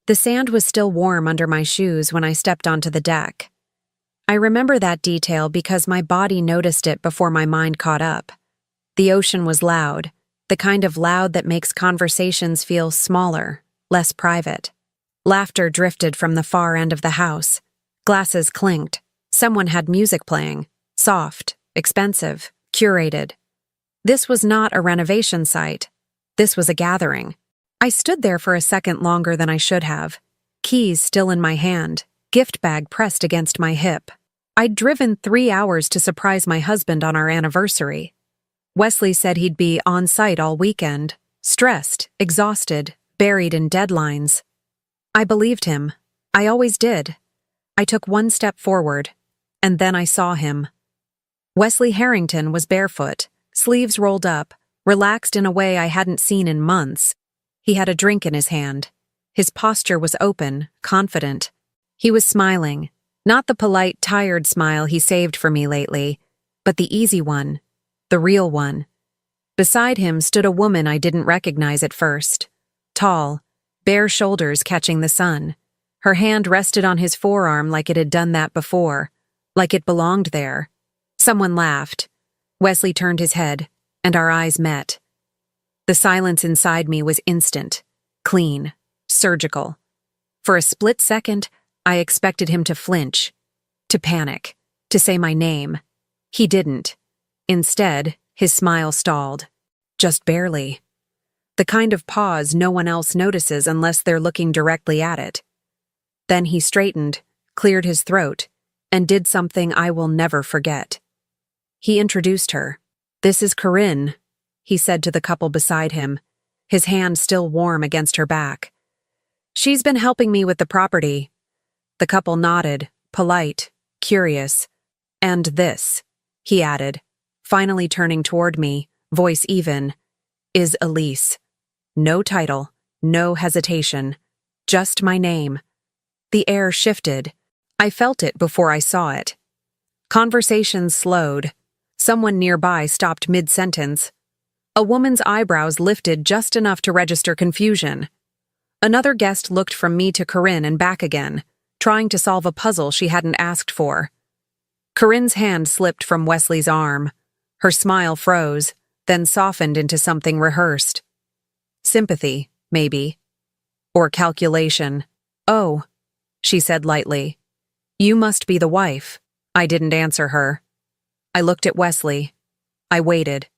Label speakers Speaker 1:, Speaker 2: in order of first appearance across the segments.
Speaker 1: The sand was still warm under my shoes when I stepped onto the deck. I remember that detail because my body noticed it before my mind caught up. The ocean was loud, the kind of loud that makes conversations feel smaller, less private. Laughter drifted from the far end of the house. Glasses clinked. Someone had music playing. Soft, expensive, curated. This was not a renovation site. This was a gathering. I stood there for a second longer than I should have. Keys still in my hand, gift bag pressed against my hip. I'd driven 3 hours to surprise my husband on our anniversary. Wesley said he'd be on site all weekend, stressed, exhausted, buried in deadlines. I believed him. I always did. I took one step forward, and then I saw him. Wesley Harrington was barefoot, sleeves rolled up, relaxed in a way I hadn't seen in months. He had a drink in his hand. His posture was open, confident. He was smiling, not the polite, tired smile he saved for me lately, but the easy one, the real one. Beside him stood a woman I didn't recognize at first. Tall, bare shoulders catching the sun. Her hand rested on his forearm like it had done that before, like it belonged there. Someone laughed. Wesley turned his head, and our eyes met. The silence inside me was instant, clean, surgical. For a split second, I expected him to flinch, to panic, to say my name. He didn't. Instead, his smile stalled. Just barely. The kind of pause no one else notices unless they're looking directly at it. Then he straightened, cleared his throat, and did something I will never forget. He introduced her. "This is Corinne," he said to the couple beside him, his hand still warm against her back. "She's been helping me with the property." The couple nodded, polite, curious. "And this," he added, finally turning toward me, voice even, "is Elise. No title, no hesitation, just my name." The air shifted. I felt it before I saw it. Conversation slowed. Someone nearby stopped mid-sentence. A woman's eyebrows lifted just enough to register confusion. Another guest looked from me to Corinne and back again, trying to solve a puzzle she hadn't asked for. Corinne's hand slipped from Wesley's arm. Her smile froze, then softened into something rehearsed. Sympathy, maybe. Or calculation. "Oh," she said lightly. "You must be the wife." I didn't answer her. I looked at Wesley. I waited.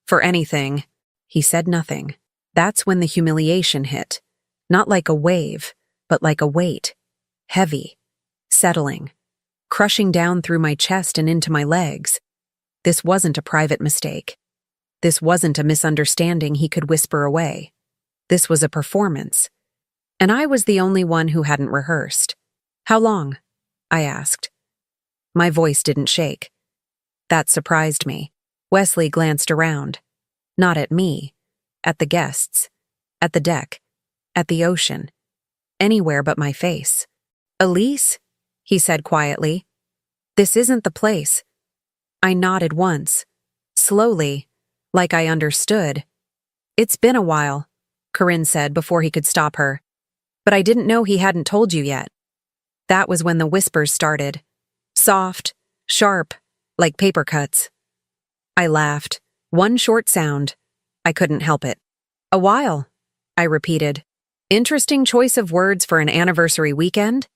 Speaker 1: For anything. He said nothing. That's when the humiliation hit. Not like a wave, but like a weight. Heavy. Settling. Crushing down through my chest and into my legs. This wasn't a private mistake. This wasn't a misunderstanding he could whisper away. This was a performance. And I was the only one who hadn't rehearsed. "How long?" I asked. My voice didn't shake. That surprised me. Wesley glanced around. Not at me. At the guests. At the deck. At the ocean. Anywhere but my face. "Elise?" he said quietly. "This isn't the place." I nodded once. Slowly, like I understood. "It's been a while," Corinne said before he could stop her. "But I didn't know he hadn't told you yet." That was when the whispers started. Soft, sharp, like paper cuts. I laughed. One short sound. I couldn't help it. "A while," I repeated. "Interesting choice of words for an anniversary weekend?"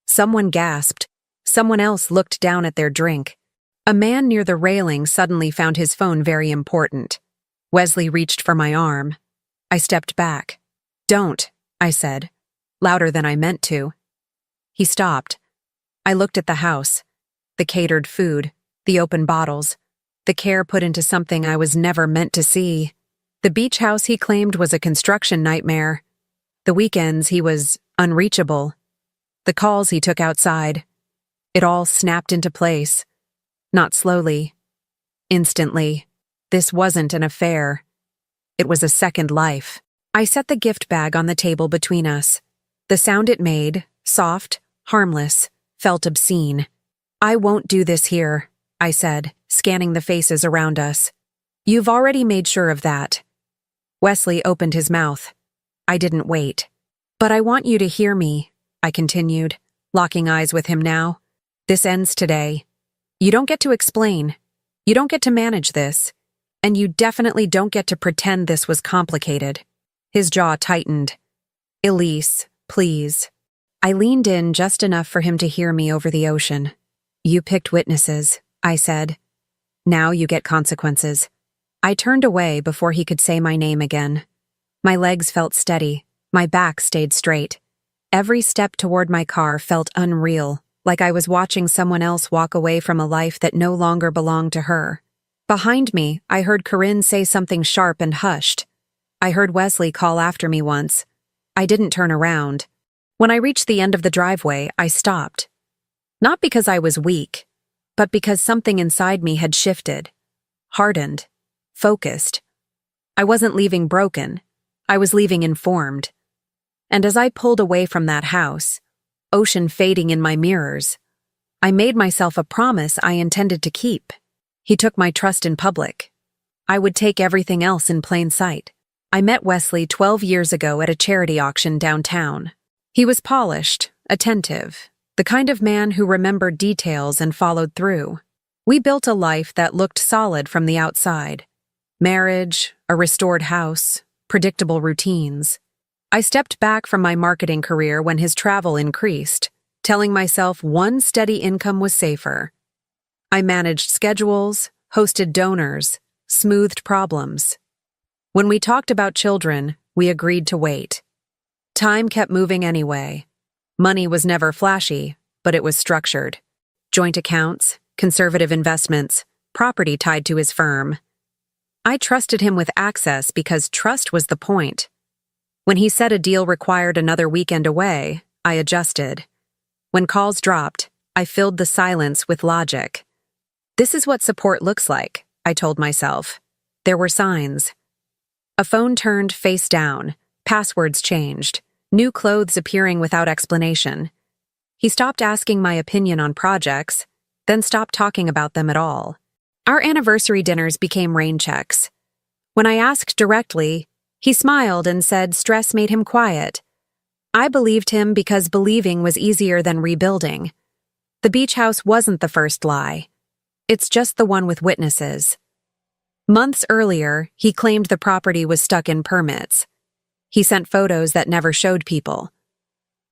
Speaker 1: Someone gasped. Someone else looked down at their drink. A man near the railing suddenly found his phone very important. Wesley reached for my arm. I stepped back. "Don't," I said, louder than I meant to. He stopped. I looked at the house. The catered food, the open bottles, the care put into something I was never meant to see. The beach house he claimed was a construction nightmare. The weekends he was unreachable. The calls he took outside. It all snapped into place. Not slowly. Instantly. This wasn't an affair. It was a second life. I set the gift bag on the table between us. The sound it made, soft, harmless, felt obscene. "I won't do this here," I said, scanning the faces around us. "You've already made sure of that." Wesley opened his mouth. I didn't wait. But I want you to hear me, I continued, locking eyes with him now. This ends today. You don't get to explain. You don't get to manage this. And you definitely don't get to pretend this was complicated. His jaw tightened. Elise, please. I leaned in just enough for him to hear me over the ocean. You picked witnesses, I said. Now you get consequences. I turned away before he could say my name again. My legs felt steady. My back stayed straight. Every step toward my car felt unreal, like I was watching someone else walk away from a life that no longer belonged to her. Behind me, I heard Corinne say something sharp and hushed. I heard Wesley call after me once. I didn't turn around. When I reached the end of the driveway, I stopped. Not because I was weak, but because something inside me had shifted, hardened, focused. I wasn't leaving broken. I was leaving informed. And as I pulled away from that house, ocean fading in my mirrors, I made myself a promise I intended to keep. He took my trust in public. I would take everything else in plain sight. I met Wesley 12 years ago at a charity auction downtown. He was polished, attentive, the kind of man who remembered details and followed through. We built a life that looked solid from the outside. Marriage, a restored house, predictable routines. I stepped back from my marketing career when his travel increased, telling myself one steady income was safer. I managed schedules, hosted donors, smoothed problems. When we talked about children, we agreed to wait. Time kept moving anyway. Money was never flashy, but it was structured. Joint accounts, conservative investments, property tied to his firm. I trusted him with access because trust was the point. When he said a deal required another weekend away, I adjusted. When calls dropped, I filled the silence with logic. This is what support looks like, I told myself. There were signs. A phone turned face down, passwords changed, new clothes appearing without explanation. He stopped asking my opinion on projects, then stopped talking about them at all. Our anniversary dinners became rain checks. When I asked directly, he smiled and said stress made him quiet. I believed him because believing was easier than rebuilding. The beach house wasn't the first lie. It's just the one with witnesses. Months earlier, he claimed the property was stuck in permits. He sent photos that never showed people.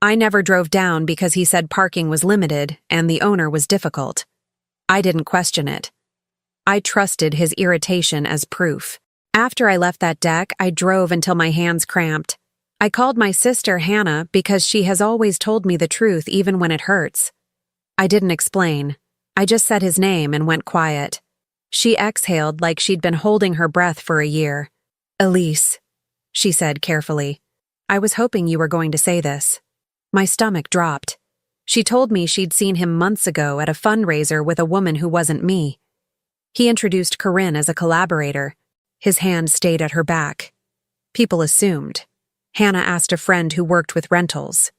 Speaker 1: I never drove down because he said parking was limited and the owner was difficult. I didn't question it. I trusted his irritation as proof. After I left that deck, I drove until my hands cramped. I called my sister Hannah because she has always told me the truth even when it hurts. I didn't explain. I just said his name and went quiet. She exhaled like she'd been holding her breath for a year. Elise, she said carefully. I was hoping you were going to say this. My stomach dropped. She told me she'd seen him months ago at a fundraiser with a woman who wasn't me. He introduced Corinne as a collaborator. His hand stayed at her back. People assumed. Hannah asked a friend who worked with rentals.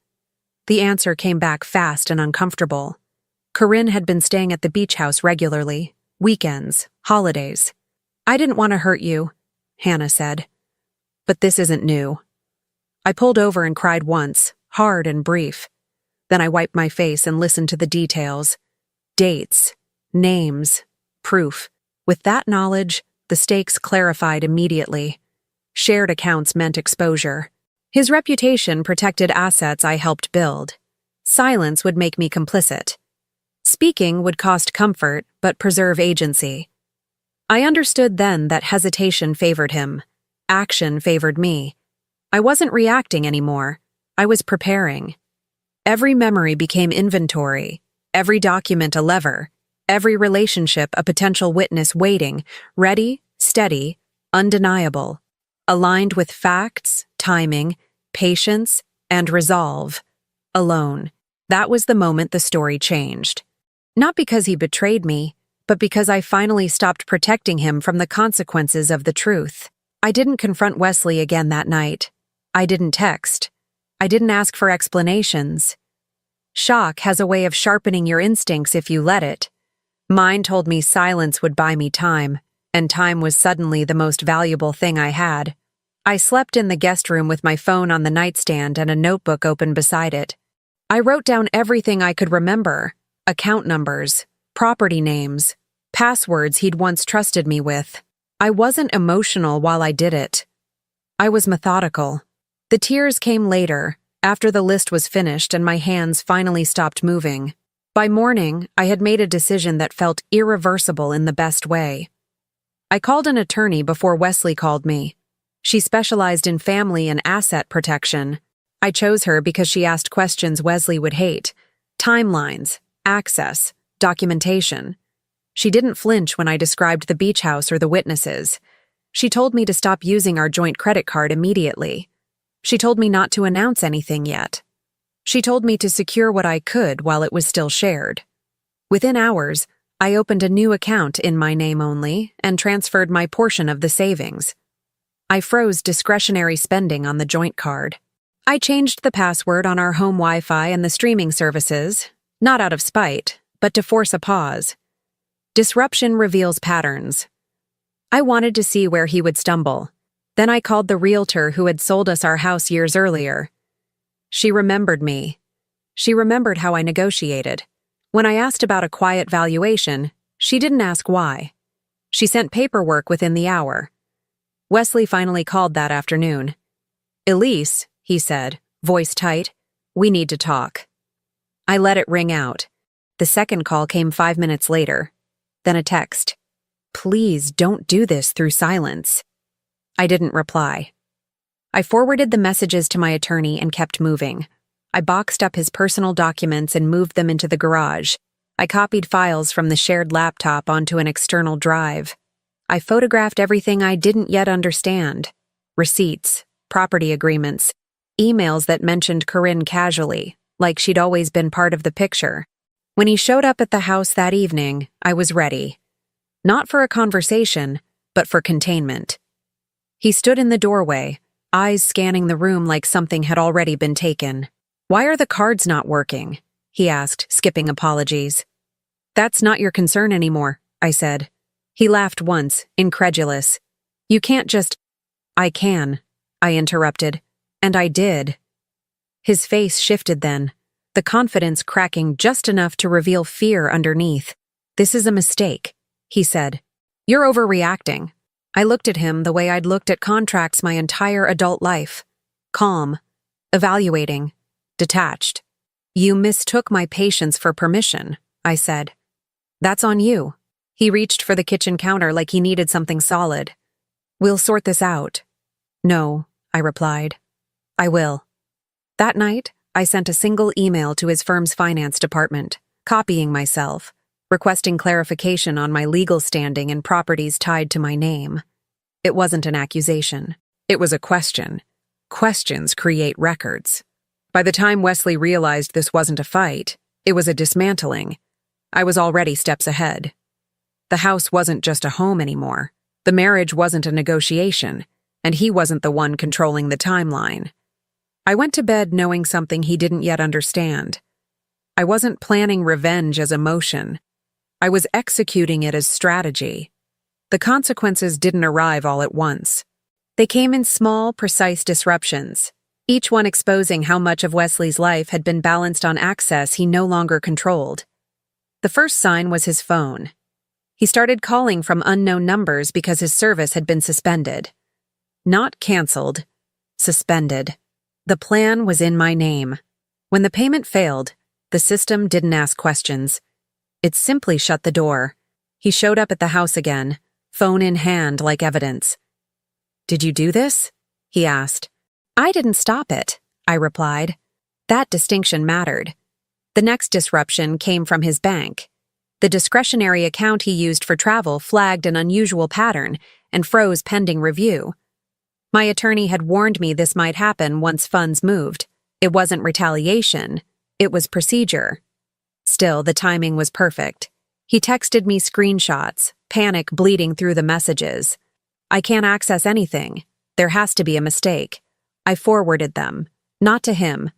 Speaker 1: The answer came back fast and uncomfortable. Corinne had been staying at the beach house regularly, weekends, holidays. I didn't want to hurt you, Hannah said. But this isn't new. I pulled over and cried once, hard and brief. Then I wiped my face and listened to the details. Dates, names, proof. With that knowledge, the stakes clarified immediately. Shared accounts meant exposure. His reputation protected assets I helped build. Silence would make me complicit. Speaking would cost comfort, but preserve agency. I understood then that hesitation favored him. Action favored me. I wasn't reacting anymore. I was preparing. Every memory became inventory, every document a lever, every relationship a potential witness waiting, ready, steady, undeniable, aligned with facts, timing, patience, and resolve. Alone. That was the moment the story changed. Not because he betrayed me, but because I finally stopped protecting him from the consequences of the truth. I didn't confront Wesley again that night. I didn't text. I didn't ask for explanations. Shock has a way of sharpening your instincts if you let it. Mine told me silence would buy me time, and time was suddenly the most valuable thing I had. I slept in the guest room with my phone on the nightstand and a notebook open beside it. I wrote down everything I could remember: account numbers, property names, passwords he'd once trusted me with. I wasn't emotional while I did it. I was methodical. The tears came later, after the list was finished and my hands finally stopped moving. By morning, I had made a decision that felt irreversible in the best way. I called an attorney before Wesley called me. She specialized in family and asset protection. I chose her because she asked questions Wesley would hate: timelines, access, documentation. She didn't flinch when I described the beach house or the witnesses. She told me to stop using our joint credit card immediately. She told me not to announce anything yet. She told me to secure what I could while it was still shared. Within hours, I opened a new account in my name only and transferred my portion of the savings. I froze discretionary spending on the joint card. I changed the password on our home Wi-Fi and the streaming services, not out of spite, but to force a pause. Disruption reveals patterns. I wanted to see where he would stumble. Then I called the realtor who had sold us our house years earlier. She remembered me. She remembered how I negotiated. When I asked about a quiet valuation, she didn't ask why. She sent paperwork within the hour. Wesley finally called that afternoon. "Elise," he said, voice tight, "we need to talk." I let it ring out. The second call came 5 minutes later. Then a text. "Please don't do this through silence." I didn't reply. I forwarded the messages to my attorney and kept moving. I boxed up his personal documents and moved them into the garage. I copied files from the shared laptop onto an external drive. I photographed everything I didn't yet understand: receipts, property agreements, emails that mentioned Corinne casually, like she'd always been part of the picture. When he showed up at the house that evening, I was ready. Not for a conversation, but for containment. He stood in the doorway, eyes scanning the room like something had already been taken. "Why are the cards not working?" he asked, skipping apologies. "That's not your concern anymore," I said. He laughed once, incredulous. "You can't just—" "I can," I interrupted. And I did. His face shifted then, the confidence cracking just enough to reveal fear underneath. "This is a mistake," he said. "You're overreacting." I looked at him the way I'd looked at contracts my entire adult life. Calm, evaluating, detached. "You mistook my patience for permission," I said. "That's on you." He reached for the kitchen counter like he needed something solid. "We'll sort this out." "No," I replied. "I will." That night, I sent a single email to his firm's finance department, copying myself, requesting clarification on my legal standing in properties tied to my name. It wasn't an accusation. It was a question. Questions create records. By the time Wesley realized this wasn't a fight, it was a dismantling. I was already steps ahead. The house wasn't just a home anymore. The marriage wasn't a negotiation, and he wasn't the one controlling the timeline. I went to bed knowing something he didn't yet understand. I wasn't planning revenge as emotion. I was executing it as strategy. The consequences didn't arrive all at once. They came in small, precise disruptions, each one exposing how much of Wesley's life had been balanced on access he no longer controlled. The first sign was his phone. He started calling from unknown numbers because his service had been suspended. Not canceled, suspended. The plan was in my name. When the payment failed, the system didn't ask questions. It simply shut the door. He showed up at the house again, phone in hand like evidence. "Did you do this?" he asked. "I didn't stop it," I replied. That distinction mattered. The next disruption came from his bank. The discretionary account he used for travel flagged an unusual pattern and froze pending review. My attorney had warned me this might happen once funds moved. It wasn't retaliation, it was procedure. Still, the timing was perfect. He texted me screenshots, panic bleeding through the messages. "I can't access anything. There has to be a mistake." I forwarded them, not to him,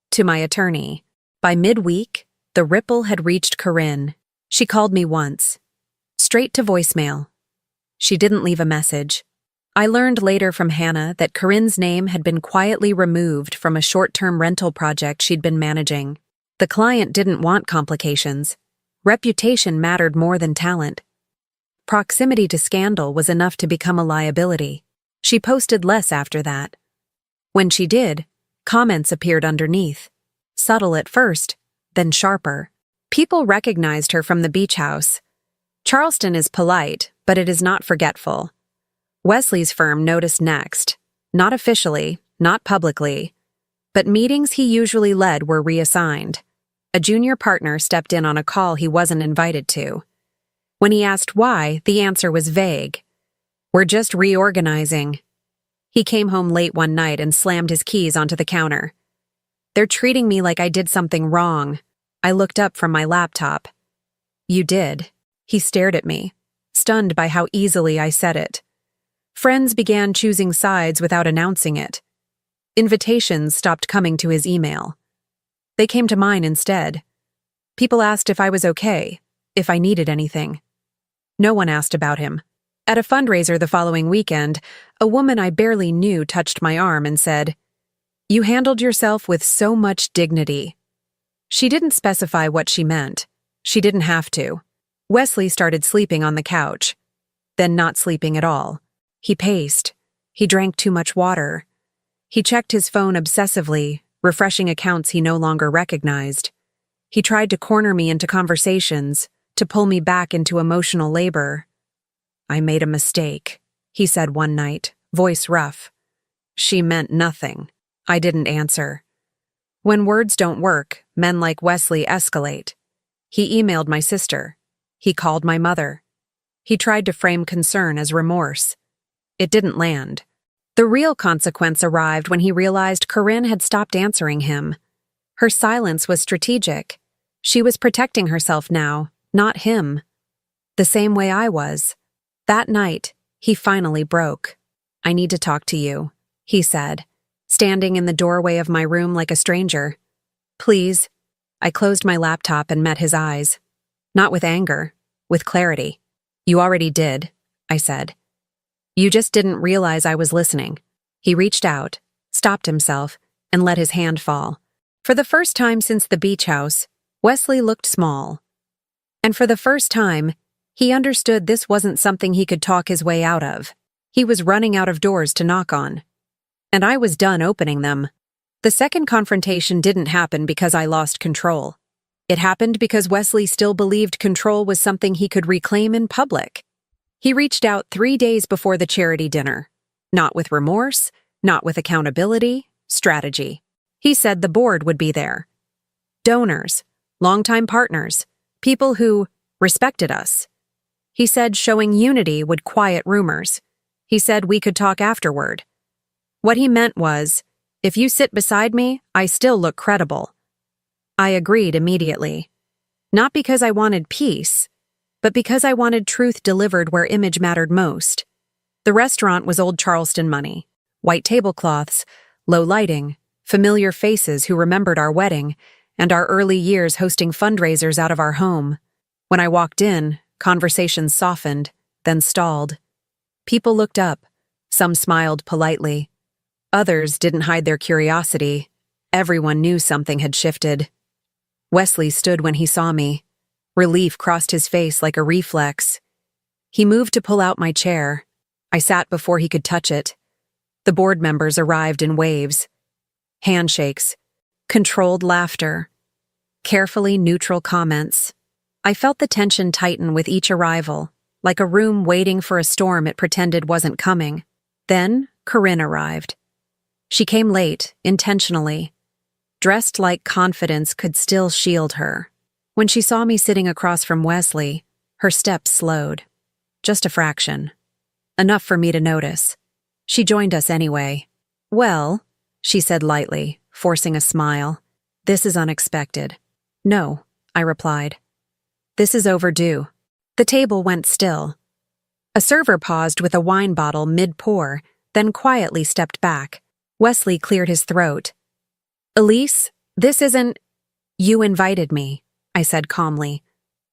Speaker 1: to my attorney. By midweek, the ripple had reached Corinne. She called me once. Straight to voicemail. She didn't leave a message. I learned later from Hannah that Corinne's name had been quietly removed from a short-term rental project she'd been managing. The client didn't want complications. Reputation mattered more than talent. Proximity to scandal was enough to become a liability. She posted less after that. When she did, comments appeared underneath. Subtle at first, then sharper. People recognized her from the beach house. Charleston is polite, but it is not forgetful. Wesley's firm noticed next. Not officially, not publicly. But meetings he usually led were reassigned. A junior partner stepped in on a call he wasn't invited to. When he asked why, the answer was vague. "We're just reorganizing." He came home late one night and slammed his keys onto the counter. "They're treating me like I did something wrong." I looked up from my laptop. "You did." He stared at me, stunned by how easily I said it. Friends began choosing sides without announcing it. Invitations stopped coming to his email. They came to mine instead. People asked if I was okay, if I needed anything. No one asked about him. At a fundraiser the following weekend, a woman I barely knew touched my arm and said, "You handled yourself with so much dignity." She didn't specify what she meant. She didn't have to. Wesley started sleeping on the couch, then not sleeping at all. He paced. He drank too much water. He checked his phone obsessively, refreshing accounts he no longer recognized. He tried to corner me into conversations, to pull me back into emotional labor. "I made a mistake," he said one night, voice rough. "She meant nothing." I didn't answer. When words don't work, men like Wesley escalate. He emailed my sister. He called my mother. He tried to frame concern as remorse. It didn't land. The real consequence arrived when he realized Corinne had stopped answering him. Her silence was strategic. She was protecting herself now, not him. The same way I was. That night, he finally broke. "I need to talk to you," he said, standing in the doorway of my room like a stranger. "Please." I closed my laptop and met his eyes. Not with anger, with clarity. "You already did," I said. "You just didn't realize I was listening." He reached out, stopped himself, and let his hand fall. For the first time since the beach house, Wesley looked small. And for the first time, he understood this wasn't something he could talk his way out of. He was running out of doors to knock on. And I was done opening them. The second confrontation didn't happen because I lost control. It happened because Wesley still believed control was something he could reclaim in public. He reached out 3 days before the charity dinner. Not with remorse, not with accountability, strategy. He said the board would be there. Donors, longtime partners, people who respected us. He said showing unity would quiet rumors. He said we could talk afterward. What he meant was, if you sit beside me, I still look credible. I agreed immediately. Not because I wanted peace, but because I wanted truth delivered where image mattered most. The restaurant was old Charleston money. White tablecloths, low lighting, familiar faces who remembered our wedding, and our early years hosting fundraisers out of our home. When I walked in, conversations softened, then stalled. People looked up. Some smiled politely. Others didn't hide their curiosity. Everyone knew something had shifted. Wesley stood when he saw me. Relief crossed his face like a reflex. He moved to pull out my chair. I sat before he could touch it. The board members arrived in waves. Handshakes. Controlled laughter. Carefully neutral comments. I felt the tension tighten with each arrival, like a room waiting for a storm it pretended wasn't coming. Then, Corinne arrived. She came late, intentionally. Dressed like confidence could still shield her. When she saw me sitting across from Wesley, her steps slowed. Just a fraction. Enough for me to notice. She joined us anyway. "Well," she said lightly, forcing a smile, "this is unexpected." "No," I replied. "This is overdue." The table went still. A server paused with a wine bottle mid-pour, then quietly stepped back. Wesley cleared his throat. "Elise, this isn't—" "You invited me," I said calmly.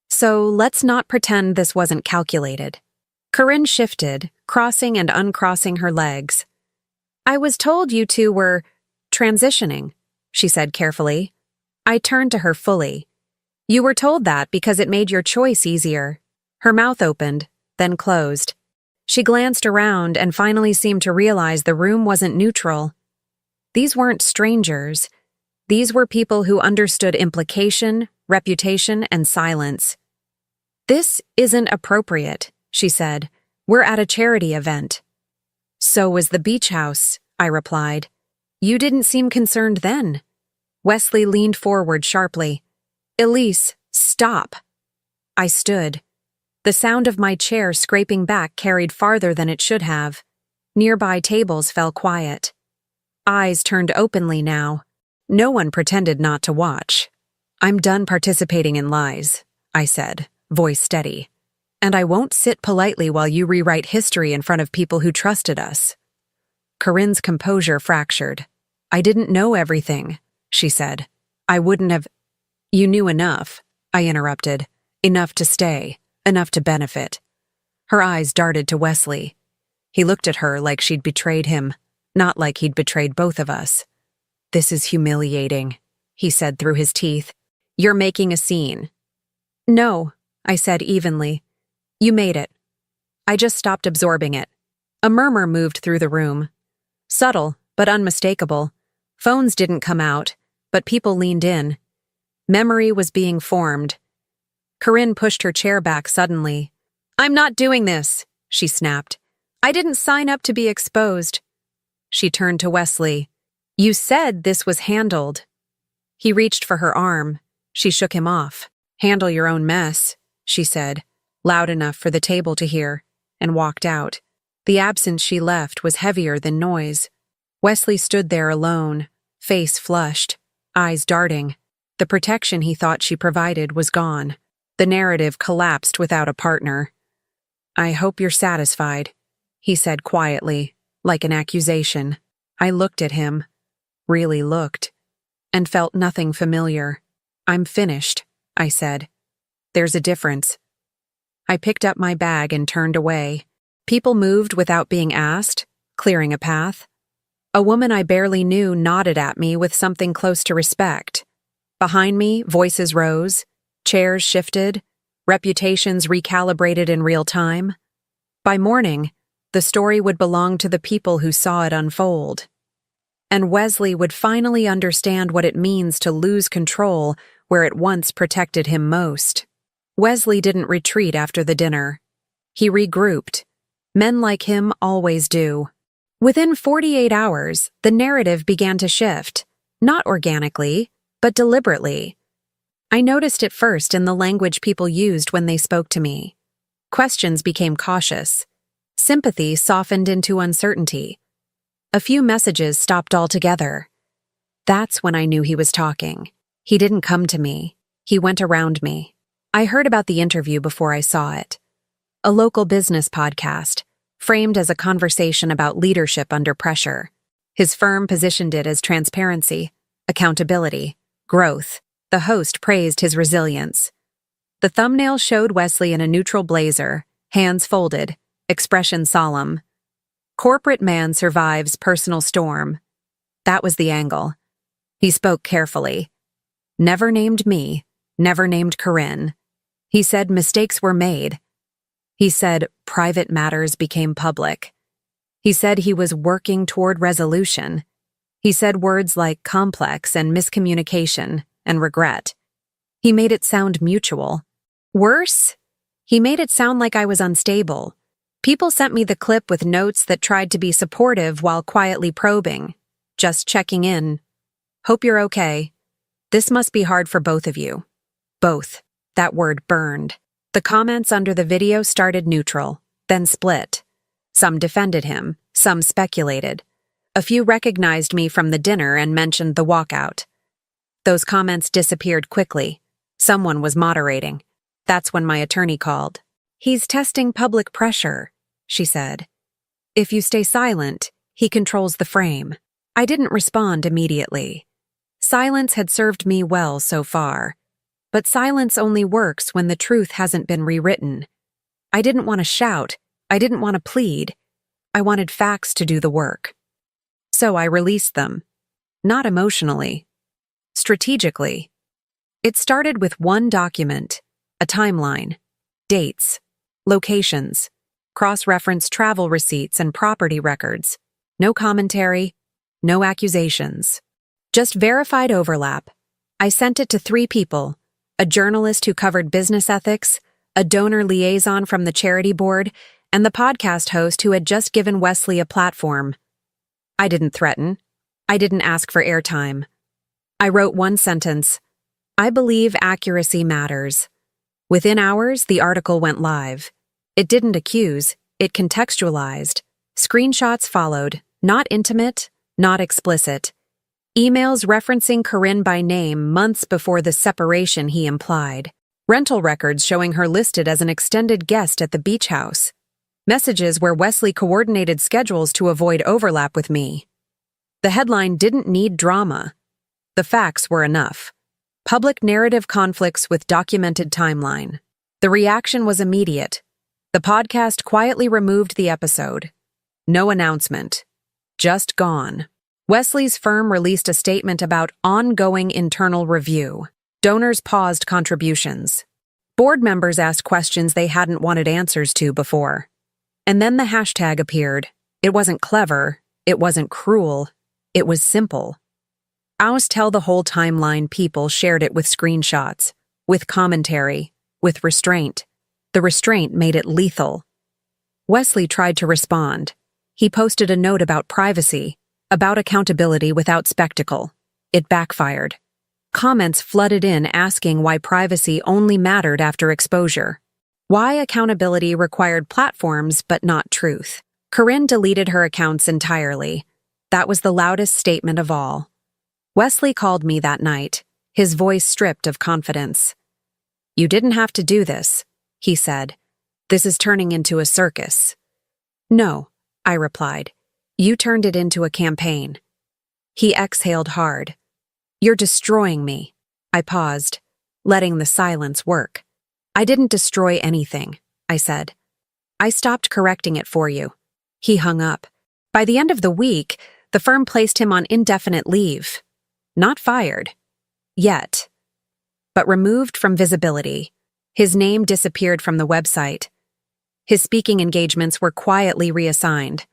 Speaker 1: "So let's not pretend this wasn't calculated." Corinne shifted, crossing and uncrossing her legs. "I was told you two were transitioning," she said carefully. I turned to her fully. "You were told that because it made your choice easier." Her mouth opened, then closed. She glanced around and finally seemed to realize the room wasn't neutral. These weren't strangers. These were people who understood implication, reputation, and silence. "This isn't appropriate," she said. "We're at a charity event." "So was the beach house," I replied. "You didn't seem concerned then." Wesley leaned forward sharply. "Elise, stop." I stood. The sound of my chair scraping back carried farther than it should have. Nearby tables fell quiet. Eyes turned openly now. No one pretended not to watch. "I'm done participating in lies," I said, voice steady. "And I won't sit politely while you rewrite history in front of people who trusted us." Corinne's composure fractured. "I didn't know everything," she said. "I wouldn't have—" "You knew enough," I interrupted. "Enough to stay, enough to benefit." Her eyes darted to Wesley. He looked at her like she'd betrayed him, not like he'd betrayed both of us. "This is humiliating," he said through his teeth. "You're making a scene." "No," I said evenly. "You made it." I just stopped absorbing it. A murmur moved through the room. Subtle, but unmistakable. Phones didn't come out, but people leaned in. Memory was being formed. Corinne pushed her chair back suddenly. "I'm not doing this," she snapped. "I didn't sign up to be exposed." She turned to Wesley. "You said this was handled." He reached for her arm. She shook him off. "Handle your own mess," she said, loud enough for the table to hear, and walked out. The absence she left was heavier than noise. Wesley stood there alone, face flushed, eyes darting. The protection he thought she provided was gone. The narrative collapsed without a partner. "I hope you're satisfied," he said quietly, like an accusation. I looked at him, really looked, and felt nothing familiar. "I'm finished," I said. "There's a difference." I picked up my bag and turned away. People moved without being asked, clearing a path. A woman I barely knew nodded at me with something close to respect. Behind me, voices rose, chairs shifted, reputations recalibrated in real time. By morning, the story would belong to the people who saw it unfold. And Wesley would finally understand what it means to lose control where it once protected him most. Wesley didn't retreat after the dinner. He regrouped. Men like him always do. Within 48 hours, the narrative began to shift, not organically, but deliberately. I noticed it first in the language people used when they spoke to me. Questions became cautious. Sympathy softened into uncertainty. A few messages stopped altogether. That's when I knew he was talking. He didn't come to me. He went around me. I heard about the interview before I saw it. A local business podcast, framed as a conversation about leadership under pressure. His firm positioned it as transparency, accountability, growth. The host praised his resilience. The thumbnail showed Wesley in a neutral blazer, hands folded, expression solemn. Corporate man survives personal storm. That was the angle. He spoke carefully. Never named me, never named Corinne. He said mistakes were made. He said private matters became public. He said he was working toward resolution. He said words like complex and miscommunication and regret. He made it sound mutual. Worse, he made it sound like I was unstable. People sent me the clip with notes that tried to be supportive while quietly probing. Just checking in. "Hope you're okay. This must be hard for both of you." Both. That word burned. The comments under the video started neutral, then split. Some defended him, some speculated. A few recognized me from the dinner and mentioned the walkout. Those comments disappeared quickly. Someone was moderating. That's when my attorney called. "He's testing public pressure," she said. "If you stay silent, he controls the frame." I didn't respond immediately. Silence had served me well so far. But silence only works when the truth hasn't been rewritten. I didn't want to shout. I didn't want to plead. I wanted facts to do the work. So I released them. Not emotionally. Strategically. It started with one document, a timeline, dates, locations, cross-reference travel receipts and property records. No commentary, no accusations. Just verified overlap. I sent it to 3 people, a journalist who covered business ethics, a donor liaison from the charity board, and the podcast host who had just given Wesley a platform. I didn't threaten. I didn't ask for airtime. I wrote one sentence. I believe accuracy matters. Within hours, the article went live. It didn't accuse, it contextualized. Screenshots followed, not intimate, not explicit. Emails referencing Corinne by name months before the separation he implied. Rental records showing her listed as an extended guest at the beach house. Messages where Wesley coordinated schedules to avoid overlap with me. The headline didn't need drama. The facts were enough. Public narrative conflicts with documented timeline. The reaction was immediate. The podcast quietly removed the episode. No announcement. Just gone. Wesley's firm released a statement about ongoing internal review. Donors paused contributions. Board members asked questions they hadn't wanted answers to before. And then the hashtag appeared. It wasn't clever. It wasn't cruel. It was simple. Oust tell the whole timeline people shared it with screenshots, with commentary, with restraint. The restraint made it lethal. Wesley tried to respond. He posted a note about privacy, about accountability without spectacle. It backfired. Comments flooded in asking why privacy only mattered after exposure. Why accountability required platforms but not truth. Corinne deleted her accounts entirely. That was the loudest statement of all. Wesley called me that night, his voice stripped of confidence. You didn't have to do this, he said. This is turning into a circus. No, I replied. You turned it into a campaign. He exhaled hard. You're destroying me. I paused, letting the silence work. I didn't destroy anything, I said. I stopped correcting it for you. He hung up. By the end of the week, the firm placed him on indefinite leave. Not fired. Yet. But removed from visibility. His name disappeared from the website. His speaking engagements were quietly reassigned.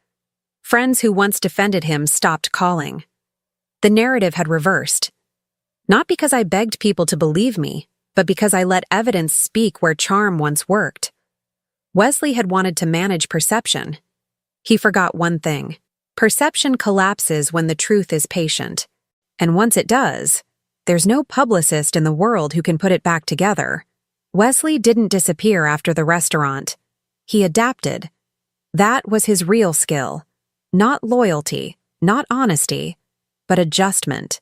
Speaker 1: Friends who once defended him stopped calling. The narrative had reversed. Not because I begged people to believe me, but because I let evidence speak where charm once worked. Wesley had wanted to manage perception. He forgot one thing. Perception collapses when the truth is patient. And once it does, there's no publicist in the world who can put it back together. Wesley didn't disappear after the restaurant. He adapted. That was his real skill. Not loyalty, not honesty, but adjustment.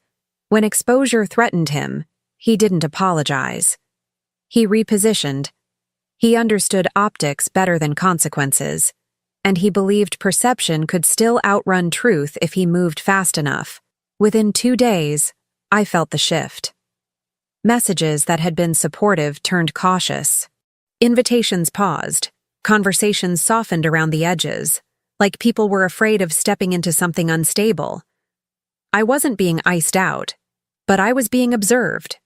Speaker 1: When exposure threatened him, he didn't apologize. He repositioned. He understood optics better than consequences. And he believed perception could still outrun truth if he moved fast enough. Within 2 days, I felt the shift. Messages that had been supportive turned cautious. Invitations paused. Conversations softened around the edges, like people were afraid of stepping into something unstable. I wasn't being iced out, but I was being observed.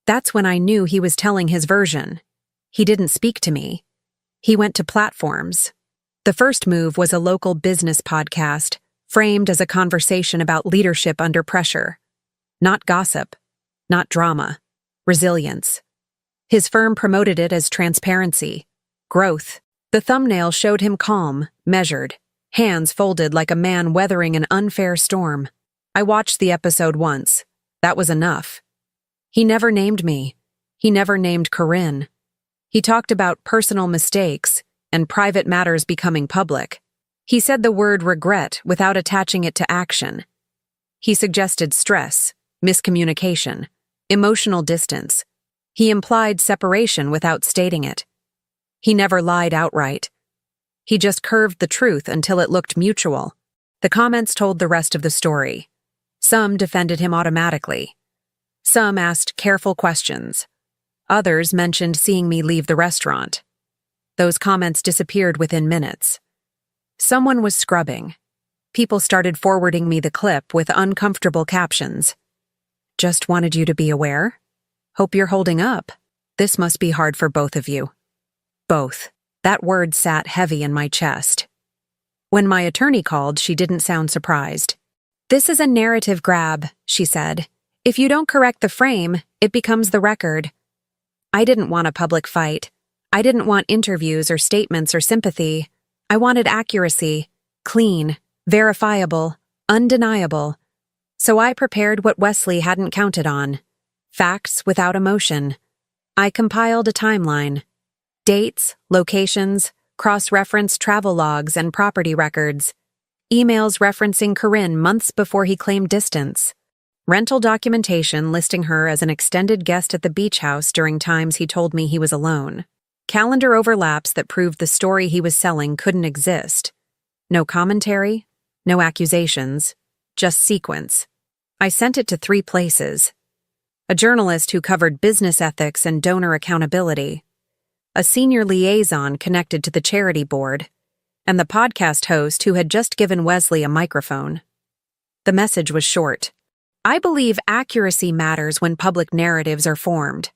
Speaker 1: That's when I knew he was telling his version. He didn't speak to me. He went to platforms. The first move was a local business podcast, framed as a conversation about leadership under pressure. Not gossip, not drama, resilience. His firm promoted it as transparency, growth. The thumbnail showed him calm, measured, hands folded like a man weathering an unfair storm. I watched the episode once. That was enough. He never named me. He never named Corinne. He talked about personal mistakes and private matters becoming public. He said the word regret without attaching it to action. He suggested stress, miscommunication, emotional distance. He implied separation without stating it. He never lied outright. He just curved the truth until it looked mutual. The comments told the rest of the story. Some defended him automatically. Some asked careful questions. Others mentioned seeing me leave the restaurant. Those comments disappeared within minutes. Someone was scrubbing. People started forwarding me the clip with uncomfortable captions. Just wanted you to be aware. Hope you're holding up. This must be hard for both of you. Both. That word sat heavy in my chest. When my attorney called, she didn't sound surprised. This is a narrative grab, she said. If you don't correct the frame, it becomes the record. I didn't want a public fight. I didn't want interviews or statements or sympathy. I wanted accuracy, clean, verifiable, undeniable. So I prepared what Wesley hadn't counted on. Facts without emotion. I compiled a timeline. Dates, locations, cross-referenced travel logs and property records. Emails referencing Corinne months before he claimed distance. Rental documentation listing her as an extended guest at the beach house during times he told me he was alone. Calendar overlaps that proved the story he was selling couldn't exist. No commentary, no accusations, just sequence. I sent it to 3 places. A journalist who covered business ethics and donor accountability, a senior liaison connected to the charity board, and the podcast host who had just given Wesley a microphone. The message was short. I believe accuracy matters when public narratives are formed.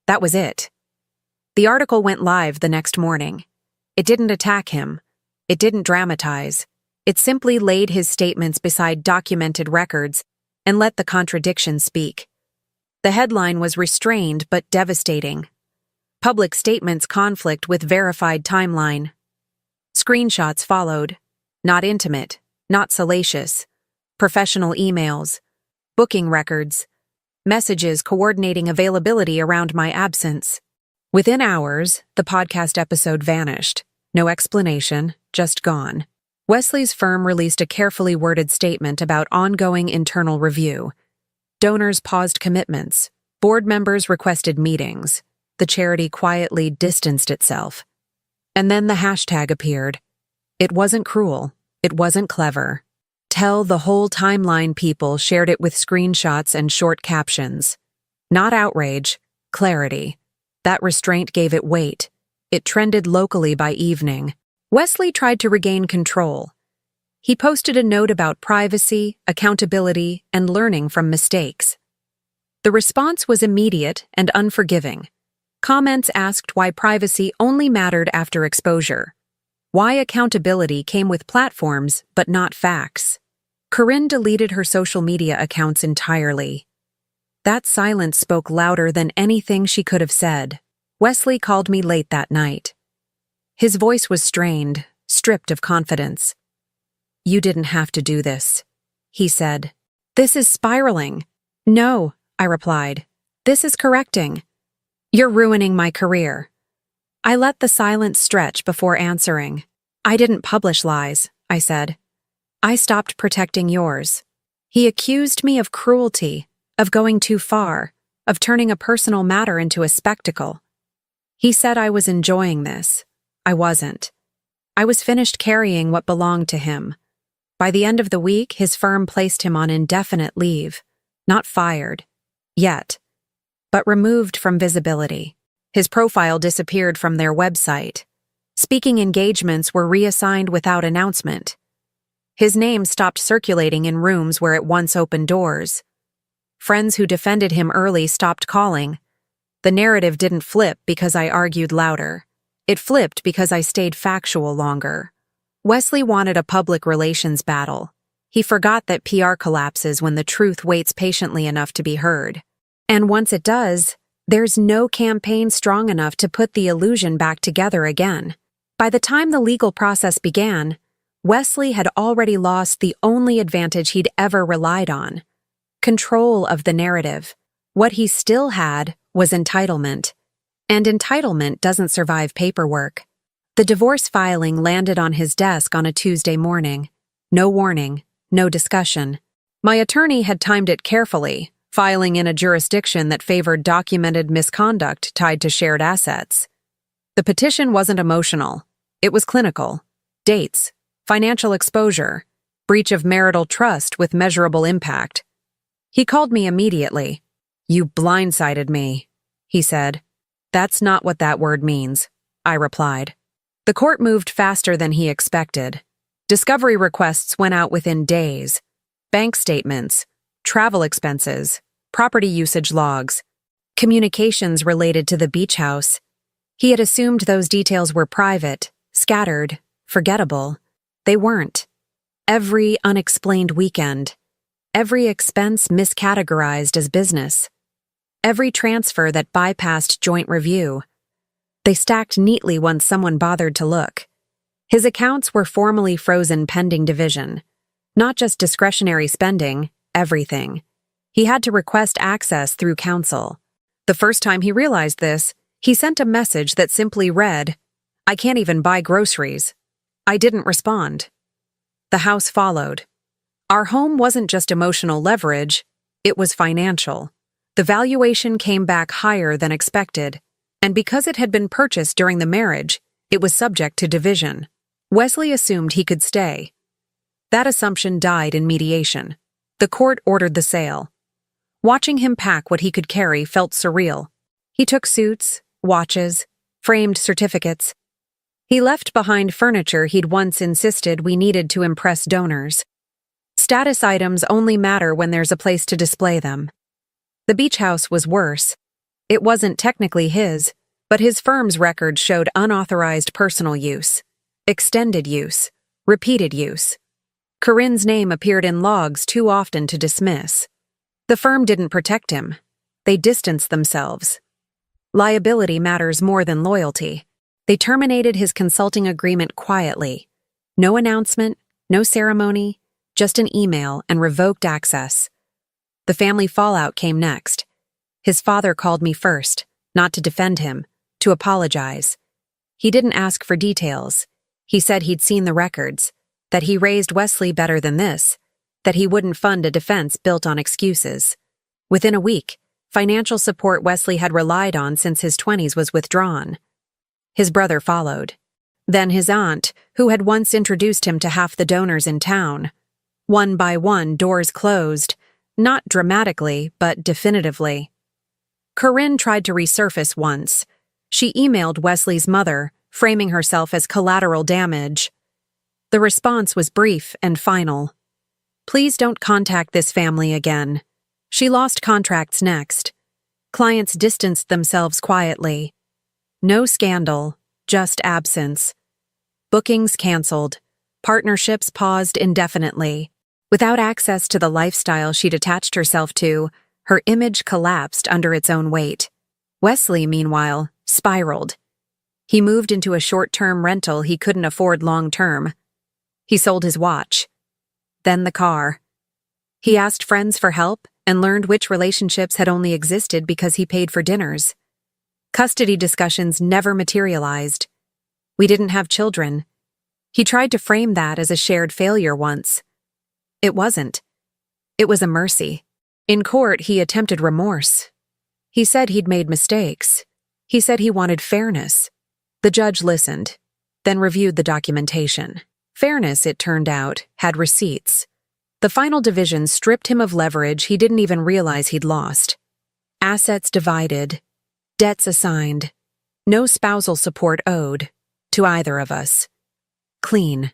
Speaker 1: That was it. The article went live the next morning. It didn't attack him. It didn't dramatize. It simply laid his statements beside documented records and let the contradiction speak. The headline was restrained but devastating. Public statements conflict with verified timeline. Screenshots followed. Not intimate, not salacious. Professional emails, booking records, messages coordinating availability around my absence. Within hours, the podcast episode vanished. No explanation, just gone. Wesley's firm released a carefully worded statement about ongoing internal review. Donors paused commitments. Board members requested meetings. The charity quietly distanced itself. And then the hashtag appeared. It wasn't cruel. It wasn't clever. Tell the whole timeline people shared it with screenshots and short captions. Not outrage, clarity. That restraint gave it weight. It trended locally by evening. Wesley tried to regain control. He posted a note about privacy, accountability, and learning from mistakes. The response was immediate and unforgiving. Comments asked why privacy only mattered after exposure. Why accountability came with platforms but not facts. Corinne deleted her social media accounts entirely. That silence spoke louder than anything she could have said. Wesley called me late that night. His voice was strained, stripped of confidence. You didn't have to do this, he said. This is spiraling. No, I replied. This is correcting. You're ruining my career. I let the silence stretch before answering. I didn't publish lies, I said. I stopped protecting yours. He accused me of cruelty, of going too far, of turning a personal matter into a spectacle. He said I was enjoying this. I wasn't. I was finished carrying what belonged to him. By the end of the week, his firm placed him on indefinite leave. Not fired. Yet. But removed from visibility. His profile disappeared from their website. Speaking engagements were reassigned without announcement. His name stopped circulating in rooms where it once opened doors. Friends who defended him early stopped calling. The narrative didn't flip because I argued louder. It flipped because I stayed factual longer. Wesley wanted a public relations battle. He forgot that PR collapses when the truth waits patiently enough to be heard. And once it does, there's no campaign strong enough to put the illusion back together again. By the time the legal process began, Wesley had already lost the only advantage he'd ever relied on: control of the narrative. What he still had was entitlement. And entitlement doesn't survive paperwork. The divorce filing landed on his desk on a Tuesday morning. No warning, no discussion. My attorney had timed it carefully, filing in a jurisdiction that favored documented misconduct tied to shared assets. The petition wasn't emotional. It was clinical. Dates, financial exposure, breach of marital trust with measurable impact. He called me immediately. You blindsided me, he said. That's not what that word means, I replied. The court moved faster than he expected. Discovery requests went out within days. Bank statements, travel expenses, property usage logs, communications related to the beach house. He had assumed those details were private, scattered, forgettable. They weren't. Every unexplained weekend, every expense miscategorized as business, every transfer that bypassed joint review. They stacked neatly once someone bothered to look. His accounts were formally frozen pending division. Not just discretionary spending, everything. He had to request access through counsel. The first time he realized this, he sent a message that simply read, "I can't even buy groceries." I didn't respond. The house followed. Our home wasn't just emotional leverage, it was financial. The valuation came back higher than expected, and because it had been purchased during the marriage, it was subject to division. Wesley assumed he could stay. That assumption died in mediation. The court ordered the sale. Watching him pack what he could carry felt surreal. He took suits, watches, framed certificates. He left behind furniture he'd once insisted we needed to impress donors. Status items only matter when there's a place to display them. The beach house was worse. It wasn't technically his, but his firm's record showed unauthorized personal use, extended use, repeated use. Corinne's name appeared in logs too often to dismiss. The firm didn't protect him. They distanced themselves. Liability matters more than loyalty. They terminated his consulting agreement quietly. No announcement, no ceremony, just an email and revoked access. The family fallout came next. His father called me first, not to defend him, to apologize. He didn't ask for details. He said he'd seen the records, that he raised Wesley better than this, that he wouldn't fund a defense built on excuses. Within a week, financial support Wesley had relied on since his 20s was withdrawn. His brother followed. Then his aunt, who had once introduced him to half the donors in town. One by one, doors closed, not dramatically, but definitively. Corinne tried to resurface once. She emailed Wesley's mother, framing herself as collateral damage. The response was brief and final. "Please don't contact this family again." She lost contracts next. Clients distanced themselves quietly. No scandal, just absence. Bookings canceled. Partnerships paused indefinitely. Without access to the lifestyle she'd attached herself to, her image collapsed under its own weight. Wesley, meanwhile, spiraled. He moved into a short-term rental he couldn't afford long-term. He sold his watch. Then the car. He asked friends for help and learned which relationships had only existed because he paid for dinners. Custody discussions never materialized. We didn't have children. He tried to frame that as a shared failure once. It wasn't. It was a mercy. In court, he attempted remorse. He said he'd made mistakes. He said he wanted fairness. The judge listened, then reviewed the documentation. Fairness, it turned out, had receipts. The final division stripped him of leverage he didn't even realize he'd lost. Assets divided. Debts assigned. No spousal support owed, to either of us. Clean.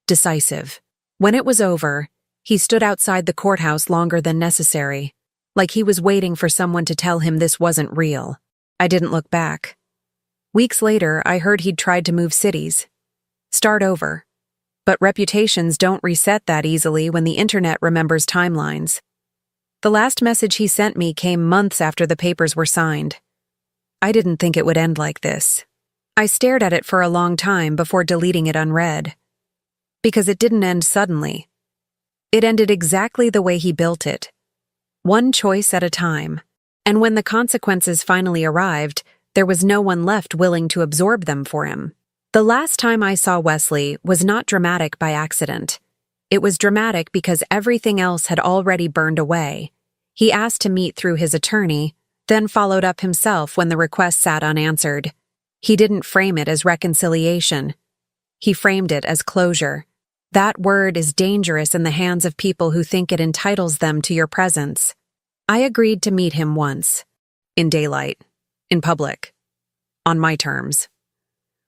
Speaker 1: Decisive. When it was over, he stood outside the courthouse longer than necessary, like he was waiting for someone to tell him this wasn't real. I didn't look back. Weeks later, I heard he'd tried to move cities. Start over. But reputations don't reset that easily when the internet remembers timelines. The last message he sent me came months after the papers were signed. I didn't think it would end like this. I stared at it for a long time before deleting it unread. Because it didn't end suddenly. It ended exactly the way he built it. One choice at a time. And when the consequences finally arrived, there was no one left willing to absorb them for him. The last time I saw Wesley was not dramatic by accident. It was dramatic because everything else had already burned away. He asked to meet through his attorney, then followed up himself when the request sat unanswered. He didn't frame it as reconciliation. He framed it as closure. That word is dangerous in the hands of people who think it entitles them to your presence. I agreed to meet him once. In daylight. In public. On my terms.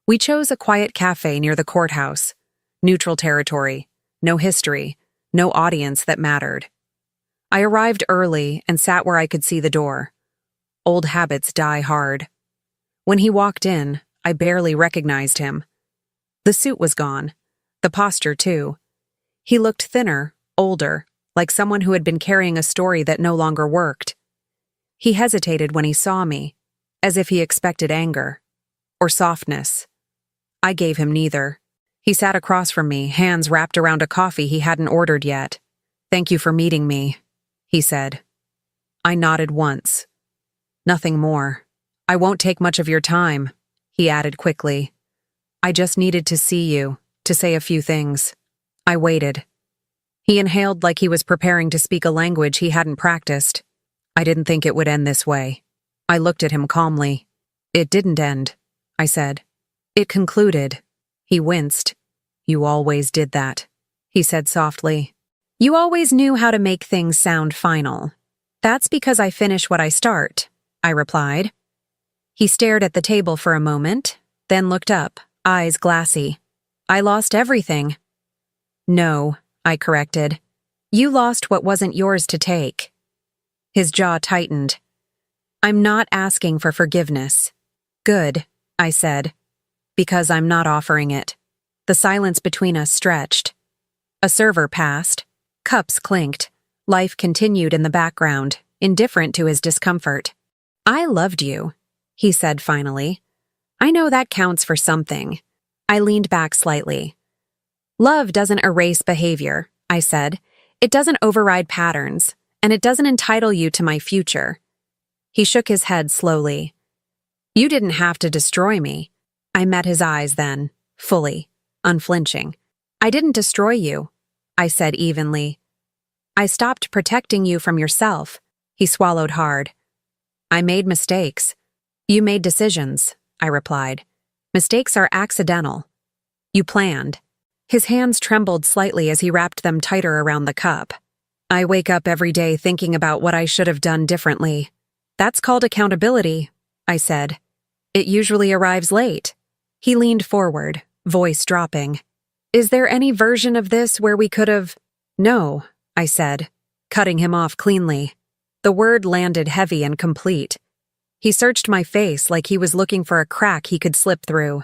Speaker 1: We chose a quiet cafe near the courthouse. Neutral territory, no history, no audience that mattered. I arrived early and sat where I could see the door. Old habits die hard. When he walked in, I barely recognized him. The suit was gone. The posture, too. He looked thinner, older, like someone who had been carrying a story that no longer worked. He hesitated when he saw me, as if he expected anger. Or softness. I gave him neither. He sat across from me, hands wrapped around a coffee he hadn't ordered yet. "Thank you for meeting me," he said. I nodded once. "Nothing more. I won't take much of your time," he added quickly. "I just needed to see you, to say a few things." I waited. He inhaled like he was preparing to speak a language he hadn't practiced. I didn't think it would end this way. I looked at him calmly. "It didn't end," I said. "It concluded." He winced. "You always did that," he said softly. "You always knew how to make things sound final." "That's because I finish what I start," I replied. He stared at the table for a moment, then looked up, eyes glassy. "I lost everything." "No," I corrected. "You lost what wasn't yours to take." His jaw tightened. "I'm not asking for forgiveness." "Good," I said, "because I'm not offering it." The silence between us stretched. A server passed. Cups clinked. Life continued in the background, indifferent to his discomfort. "I loved you," he said finally. "I know that counts for something." I leaned back slightly. "Love doesn't erase behavior," I said. "It doesn't override patterns, and it doesn't entitle you to my future." He shook his head slowly. "You didn't have to destroy me." I met his eyes then, fully, unflinching. "I didn't destroy you," I said evenly. "I stopped protecting you from yourself." He swallowed hard. "I made mistakes." "You made decisions," I replied. "Mistakes are accidental." "You planned." His hands trembled slightly as he wrapped them tighter around the cup. "I wake up every day thinking about what I should have done differently." "That's called accountability," I said. "It usually arrives late." He leaned forward, voice dropping. "Is there any version of this where we could have—" "No," I said, cutting him off cleanly. The word landed heavy and complete. He searched my face like he was looking for a crack he could slip through.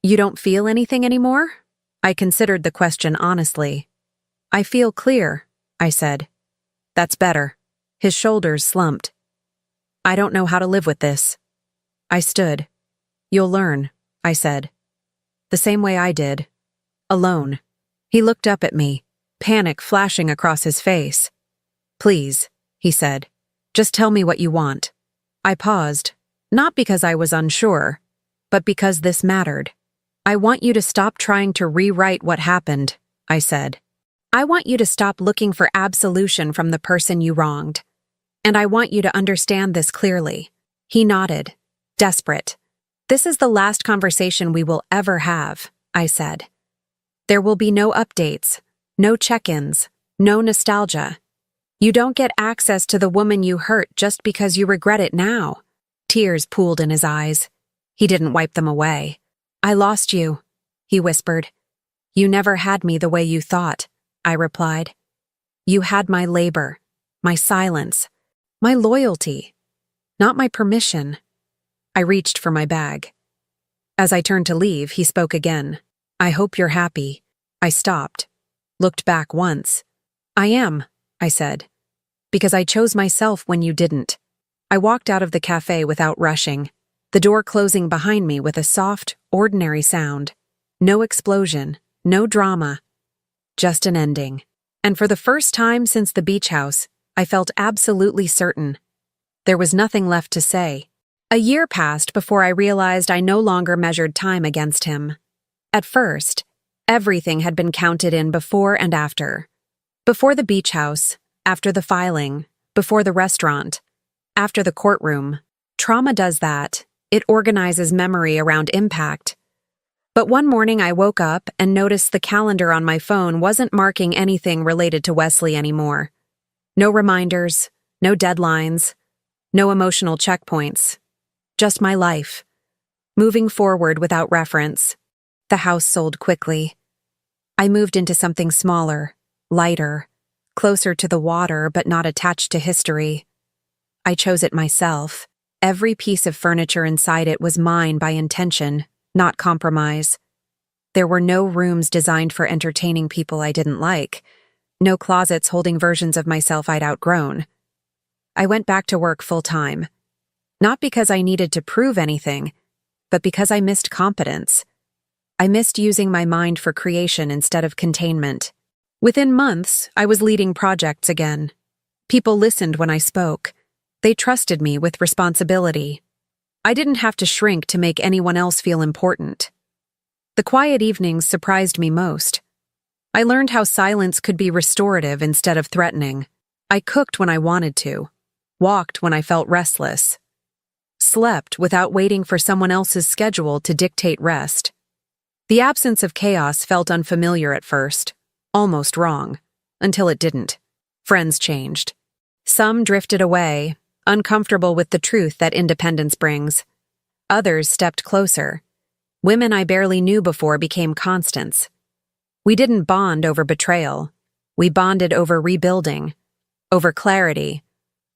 Speaker 1: "You don't feel anything anymore?" I considered the question honestly. "I feel clear," I said. "That's better." His shoulders slumped. "I don't know how to live with this." I stood. "You'll learn," I said. "The same way I did. Alone." He looked up at me, panic flashing across his face. "Please," he said. "Just tell me what you want." I paused, not because I was unsure, but because this mattered. "I want you to stop trying to rewrite what happened," I said. "I want you to stop looking for absolution from the person you wronged. And I want you to understand this clearly." He nodded, desperate. "This is the last conversation we will ever have," I said. "There will be no updates, no check-ins, no nostalgia. You don't get access to the woman you hurt just because you regret it now." Tears pooled in his eyes. He didn't wipe them away. "I lost you," he whispered. "You never had me the way you thought," I replied. "You had my labor, my silence, my loyalty, not my permission." I reached for my bag. As I turned to leave, he spoke again. "I hope you're happy." I stopped, looked back once. "I am," I said, "because I chose myself when you didn't." I walked out of the cafe without rushing, the door closing behind me with a soft, ordinary sound. No explosion, no drama, just an ending. And for the first time since the beach house, I felt absolutely certain. There was nothing left to say. A year passed before I realized I no longer measured time against him. At first, everything had been counted in before and after. Before the beach house, after the filing, before the restaurant, after the courtroom. Trauma does that. It organizes memory around impact. But one morning I woke up and noticed the calendar on my phone wasn't marking anything related to Wesley anymore. No reminders, no deadlines, no emotional checkpoints. Just my life. Moving forward without reference. The house sold quickly. I moved into something smaller, lighter, closer to the water but not attached to history. I chose it myself. Every piece of furniture inside it was mine by intention, not compromise. There were no rooms designed for entertaining people I didn't like, no closets holding versions of myself I'd outgrown. I went back to work full-time. Not because I needed to prove anything, but because I missed competence. I missed using my mind for creation instead of containment. Within months, I was leading projects again. People listened when I spoke. They trusted me with responsibility. I didn't have to shrink to make anyone else feel important. The quiet evenings surprised me most. I learned how silence could be restorative instead of threatening. I cooked when I wanted to, walked when I felt restless, slept without waiting for someone else's schedule to dictate rest. The absence of chaos felt unfamiliar at first, almost wrong, until it didn't. Friends changed. Some drifted away, uncomfortable with the truth that independence brings. Others stepped closer. Women I barely knew before became constants. We didn't bond over betrayal. We bonded over rebuilding, over clarity,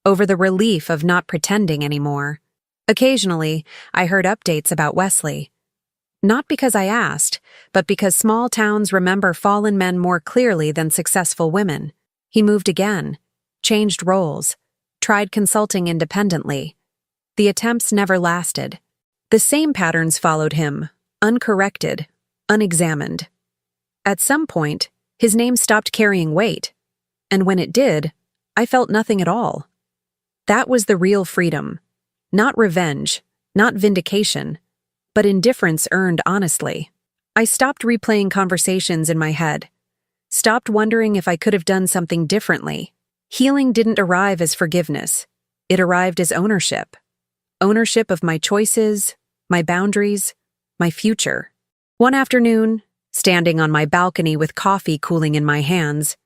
Speaker 1: over the relief of not pretending anymore. Occasionally, I heard updates about Wesley. Not because I asked, but because small towns remember fallen men more clearly than successful women. He moved again, changed roles, tried consulting independently. The attempts never lasted. The same patterns followed him, uncorrected, unexamined. At some point, his name stopped carrying weight, and when it did, I felt nothing at all. That was the real freedom. Not revenge, not vindication, but indifference earned honestly. I stopped replaying conversations in my head, stopped wondering if I could have done something differently. Healing didn't arrive as forgiveness. It arrived as ownership. Ownership of my choices, my boundaries, my future. One afternoon, standing on my balcony with coffee cooling in my hands,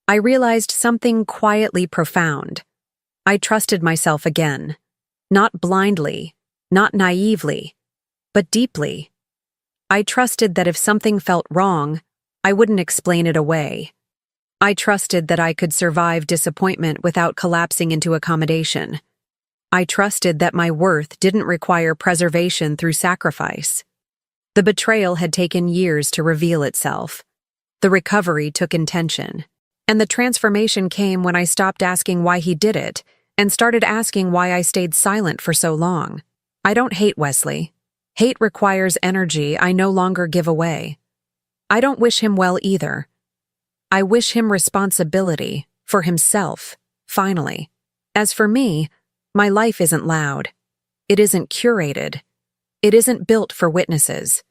Speaker 1: I realized something quietly profound. I trusted myself again. Not blindly, not naively, but deeply. I trusted that if something felt wrong, I wouldn't explain it away. I trusted that I could survive disappointment without collapsing into accommodation. I trusted that my worth didn't require preservation through sacrifice. The betrayal had taken years to reveal itself. The recovery took intention. And the transformation came when I stopped asking why he did it and started asking why I stayed silent for so long. I don't hate Wesley. Hate requires energy I no longer give away. I don't wish him well either. I wish him responsibility for himself, finally. As for me, my life isn't loud. It isn't curated. It isn't built for witnesses.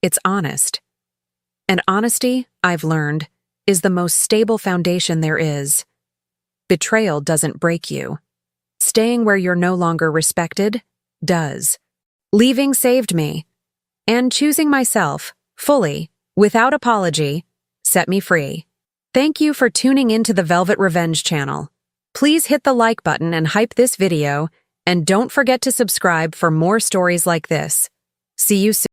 Speaker 1: It's honest. And honesty, I've learned, is the most stable foundation there is. Betrayal doesn't break you. Staying where you're no longer respected does. Leaving saved me. And choosing myself, fully, without apology, set me free. Thank you for tuning into the Velvet Revenge channel. Please hit the like button and hype this video, and don't forget to subscribe for more stories like this. See you soon.